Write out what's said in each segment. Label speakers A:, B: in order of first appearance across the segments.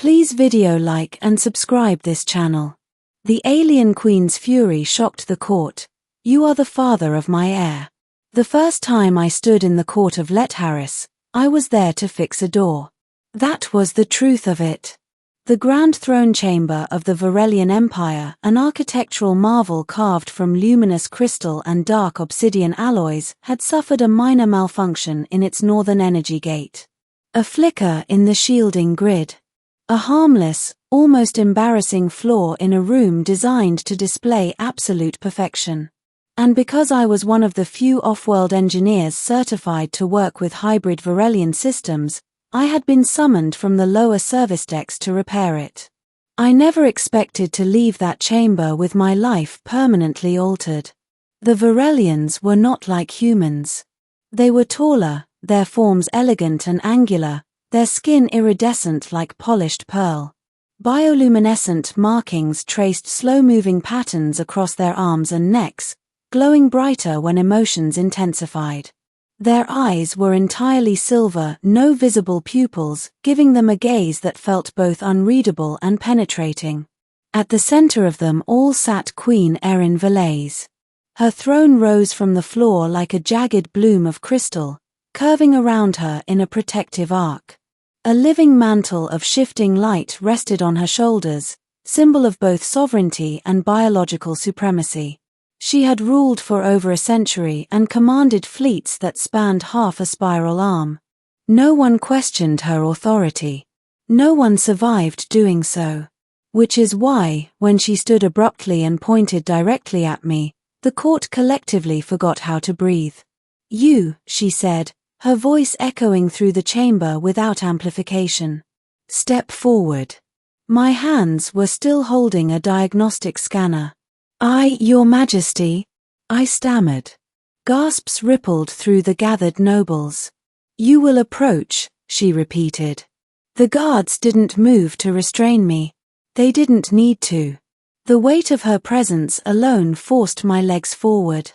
A: Please video like and subscribe this channel. The alien queen's fury shocked the court. You are the father of my heir. The first time I stood in the court of Harris, I was there to fix a door. That was the truth of it. The grand throne chamber of the Varelian Empire, an architectural marvel carved from luminous crystal and dark obsidian alloys, had suffered a minor malfunction in its northern energy gate. A flicker in the shielding grid. A harmless, almost embarrassing flaw in a room designed to display absolute perfection. And because I was one of the few off-world engineers certified to work with hybrid Varelian systems, I had been summoned from the lower service decks to repair it. I never expected to leave that chamber with my life permanently altered. The Varelians were not like humans. They were taller, their forms elegant and angular, their skin iridescent like polished pearl. Bioluminescent markings traced slow-moving patterns across their arms and necks, glowing brighter when emotions intensified. Their eyes were entirely silver, no visible pupils, giving them a gaze that felt both unreadable and penetrating. At the center of them all sat Queen Erin Valais. Her throne rose from the floor like a jagged bloom of crystal, curving around her in a protective arc. A living mantle of shifting light rested on her shoulders, symbol of both sovereignty and biological supremacy. She had ruled for over a century and commanded fleets that spanned half a spiral arm. No one questioned her authority. No one survived doing so. Which is why, when she stood abruptly and pointed directly at me, the court collectively forgot how to breathe. You, she said, her voice echoing through the chamber without amplification. Step forward. My hands were still holding a diagnostic scanner. Your Majesty, I stammered. Gasps rippled through the gathered nobles. You will approach, she repeated. The guards didn't move to restrain me. They didn't need to. The weight of her presence alone forced my legs forward.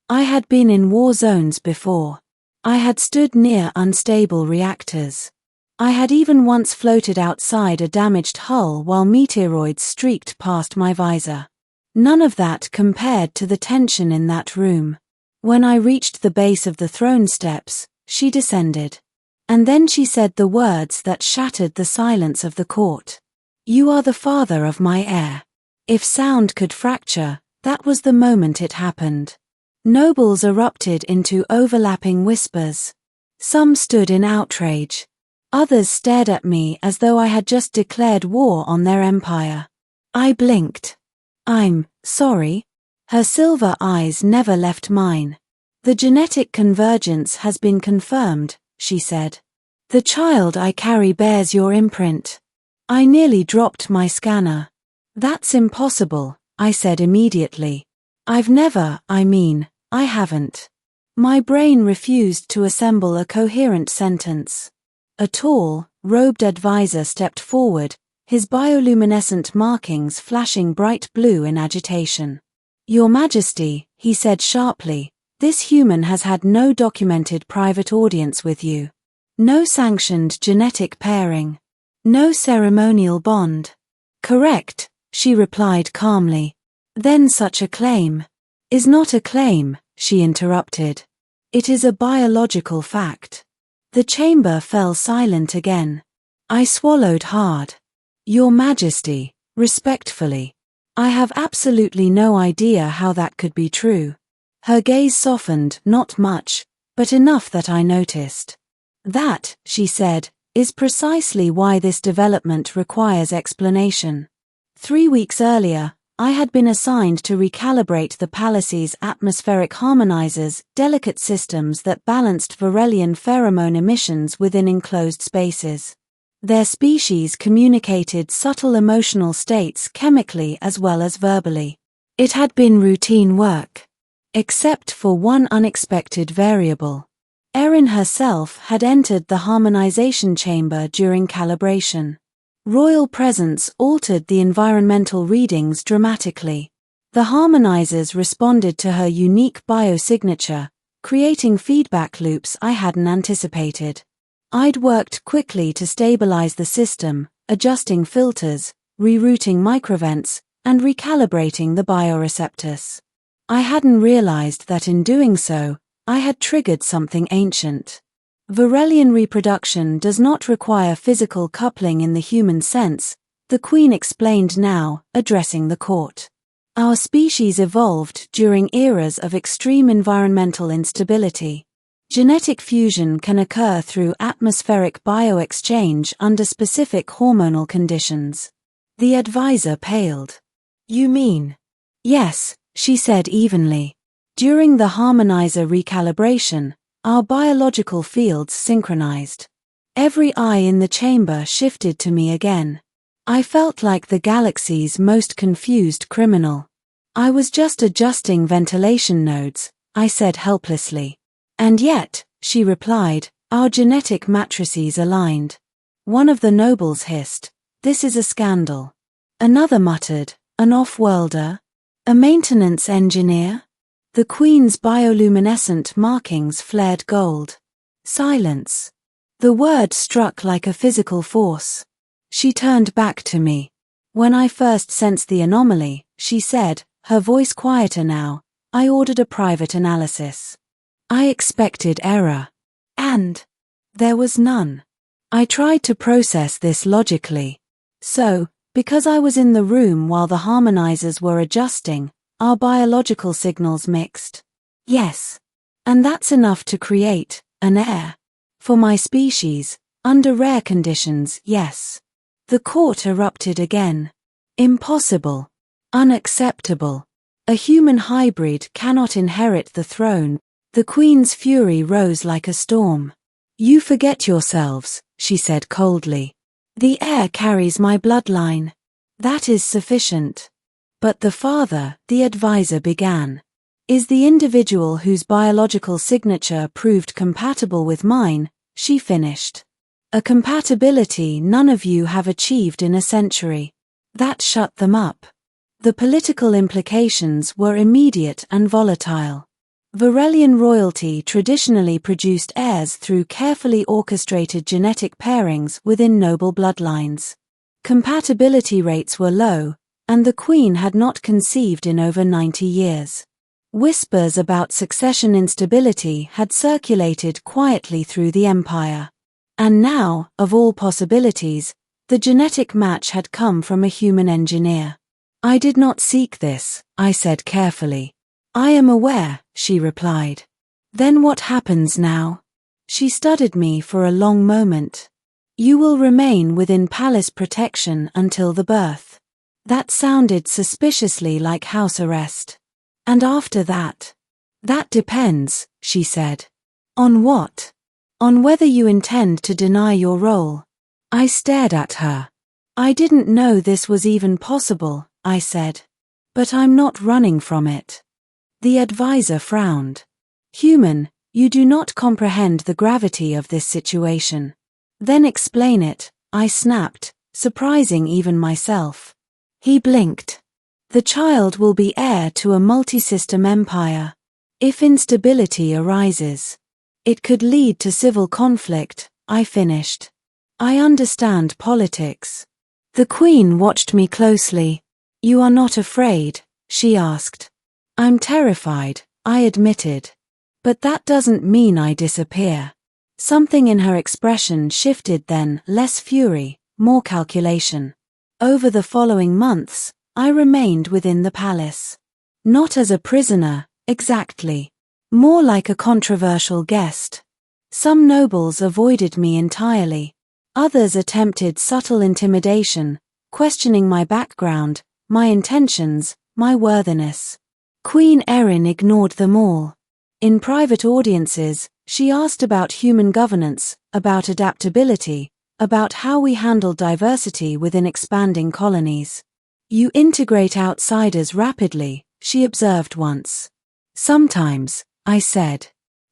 A: I had been in war zones before. I had stood near unstable reactors. I had even once floated outside a damaged hull while meteoroids streaked past my visor. None of that compared to the tension in that room. When I reached the base of the throne steps, she descended. And then she said the words that shattered the silence of the court. You are the father of my heir. If sound could fracture, that was the moment it happened. Nobles erupted into overlapping whispers. Some stood in outrage. Others stared at me as though I had just declared war on their empire. I blinked. I'm sorry. Her silver eyes never left mine. The genetic convergence has been confirmed, she said. The child I carry bears your imprint. I nearly dropped my scanner. That's impossible, I said immediately. I haven't. My brain refused to assemble a coherent sentence. A tall, robed advisor stepped forward, his bioluminescent markings flashing bright blue in agitation. Your Majesty, he said sharply, this human has had no documented private audience with you. No sanctioned genetic pairing. No ceremonial bond. Correct, she replied calmly. Then such a claim is not a claim, she interrupted. It is a biological fact. The chamber fell silent again. I swallowed hard. Your Majesty, respectfully. I have absolutely no idea how that could be true. Her gaze softened, not much, but enough that I noticed. That, she said, is precisely why this development requires explanation. 3 weeks earlier, I had been assigned to recalibrate the palace's atmospheric harmonizers, delicate systems that balanced Varelian pheromone emissions within enclosed spaces. Their species communicated subtle emotional states chemically as well as verbally. It had been routine work. Except for one unexpected variable. Erin herself had entered the harmonization chamber during calibration. Royal presence altered the environmental readings dramatically. The harmonizers responded to her unique biosignature, creating feedback loops I hadn't anticipated. I'd worked quickly to stabilize the system, adjusting filters, rerouting microvents, and recalibrating the bioreceptors. I hadn't realized that in doing so, I had triggered something ancient. Varelian reproduction does not require physical coupling in the human sense, the Queen explained now, addressing the court. Our species evolved during eras of extreme environmental instability. Genetic fusion can occur through atmospheric bioexchange under specific hormonal conditions. The advisor paled. You mean? Yes, she said evenly. During the harmonizer recalibration, our biological fields synchronized. Every eye in the chamber shifted to me again. I felt like the galaxy's most confused criminal. I was just adjusting ventilation nodes, I said helplessly. And yet, she replied, our genetic matrices aligned. One of the nobles hissed, this is a scandal. Another muttered, an off-worlder? A maintenance engineer? The Queen's bioluminescent markings flared gold. Silence. The word struck like a physical force. She turned back to me. When I first sensed the anomaly, she said, her voice quieter now, I ordered a private analysis. I expected error. And there was none. I tried to process this logically. So, because I was in the room while the harmonizers were adjusting, our biological signals mixed. Yes. And that's enough to create an heir. For my species, under rare conditions, yes. The court erupted again. Impossible. Unacceptable. A human hybrid cannot inherit the throne. The Queen's fury rose like a storm. You forget yourselves, she said coldly. The heir carries my bloodline. That is sufficient. But the father, the advisor began, is the individual whose biological signature proved compatible with mine, she finished. A compatibility none of you have achieved in a century. That shut them up. The political implications were immediate and volatile. Varelian royalty traditionally produced heirs through carefully orchestrated genetic pairings within noble bloodlines. Compatibility rates were low, and the Queen had not conceived in over 90 years. Whispers about succession instability had circulated quietly through the empire. And now, of all possibilities, the genetic match had come from a human engineer. I did not seek this, I said carefully. I am aware, she replied. Then what happens now? She studied me for a long moment. You will remain within palace protection until the birth. That sounded suspiciously like house arrest. And after that? That depends, she said. On what? On whether you intend to deny your role. I stared at her. I didn't know this was even possible, I said. But I'm not running from it. The advisor frowned. Human, you do not comprehend the gravity of this situation. Then explain it, I snapped, surprising even myself. He blinked. The child will be heir to a multi-system empire. If instability arises, it could lead to civil conflict, I finished. I understand politics. The Queen watched me closely. You are not afraid? She asked. I'm terrified, I admitted. But that doesn't mean I disappear. Something in her expression shifted then, less fury, more calculation. Over the following months, I remained within the palace. Not as a prisoner, exactly. More like a controversial guest. Some nobles avoided me entirely. Others attempted subtle intimidation, questioning my background, my intentions, my worthiness. Queen Erin ignored them all. In private audiences, she asked about human governance, about adaptability, about how we handle diversity within expanding colonies. You integrate outsiders rapidly, she observed once. Sometimes, I said.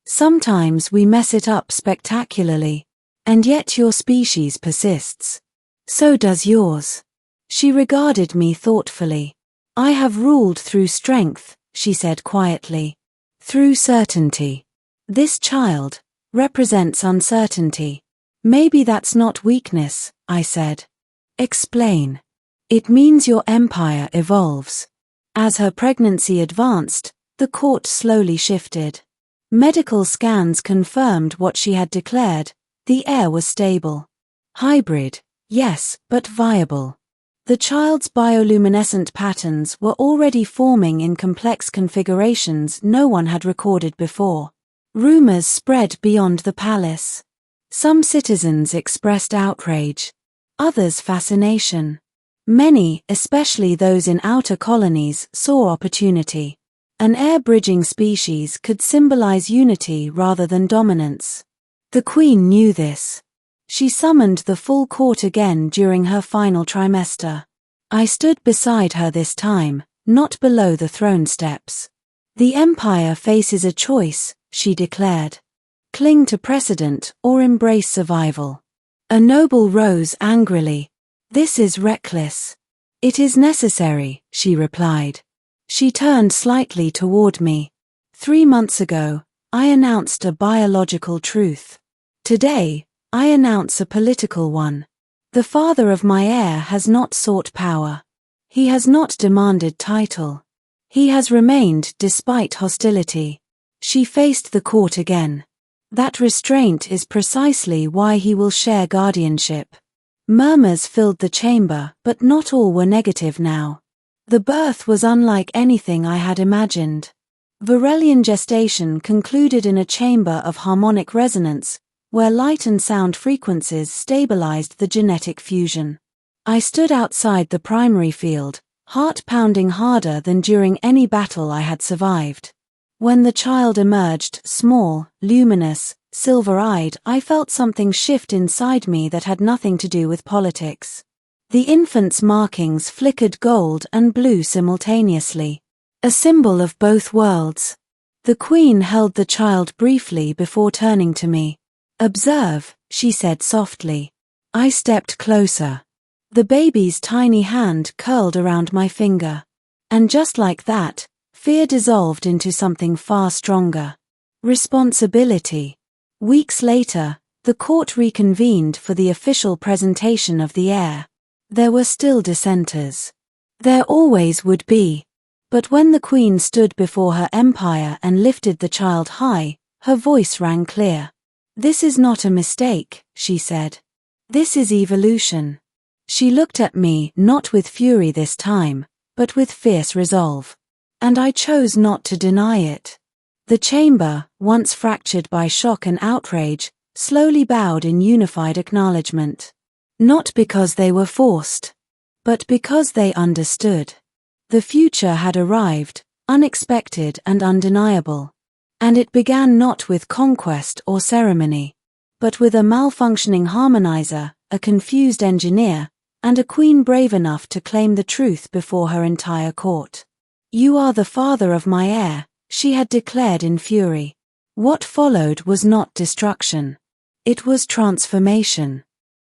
A: Sometimes we mess it up spectacularly. And yet your species persists. So does yours. She regarded me thoughtfully. I have ruled through strength, she said quietly. Through certainty. This child represents uncertainty. Maybe that's not weakness, I said. Explain. It means your empire evolves. As her pregnancy advanced, the court slowly shifted. Medical scans confirmed what she had declared: the heir was stable. Hybrid, yes, but viable. The child's bioluminescent patterns were already forming in complex configurations no one had recorded before. Rumors spread beyond the palace. Some citizens expressed outrage, others fascination. Many, especially those in outer colonies, saw opportunity. An air-bridging species could symbolize unity rather than dominance. The Queen knew this. She summoned the full court again during her final trimester. I stood beside her this time, not below the throne steps. The Empire faces a choice, she declared. Cling to precedent or embrace survival. A noble rose angrily. This is reckless. It is necessary, she replied. She turned slightly toward me. 3 months ago, I announced a biological truth. Today, I announce a political one. The father of my heir has not sought power. He has not demanded title. He has remained despite hostility. She faced the court again. That restraint is precisely why he will share guardianship. Murmurs filled the chamber, but not all were negative now. The birth was unlike anything I had imagined. Varelian gestation concluded in a chamber of harmonic resonance, where light and sound frequencies stabilized the genetic fusion. I stood outside the primary field, heart pounding harder than during any battle I had survived. When the child emerged, small, luminous, silver-eyed, I felt something shift inside me that had nothing to do with politics. The infant's markings flickered gold and blue simultaneously, a symbol of both worlds. The Queen held the child briefly before turning to me. "Observe," she said softly. I stepped closer. The baby's tiny hand curled around my finger. And just like that, fear dissolved into something far stronger. Responsibility. Weeks later, the court reconvened for the official presentation of the heir. There were still dissenters. There always would be. But when the Queen stood before her empire and lifted the child high, her voice rang clear. "This is not a mistake," she said. "This is evolution." She looked at me not with fury this time, but with fierce resolve. And I chose not to deny it. The chamber, once fractured by shock and outrage, slowly bowed in unified acknowledgement. Not because they were forced, but because they understood. The future had arrived, unexpected and undeniable. And it began not with conquest or ceremony, but with a malfunctioning harmonizer, a confused engineer, and a queen brave enough to claim the truth before her entire court. "You are the father of my heir," she had declared in fury. What followed was not destruction. It was transformation.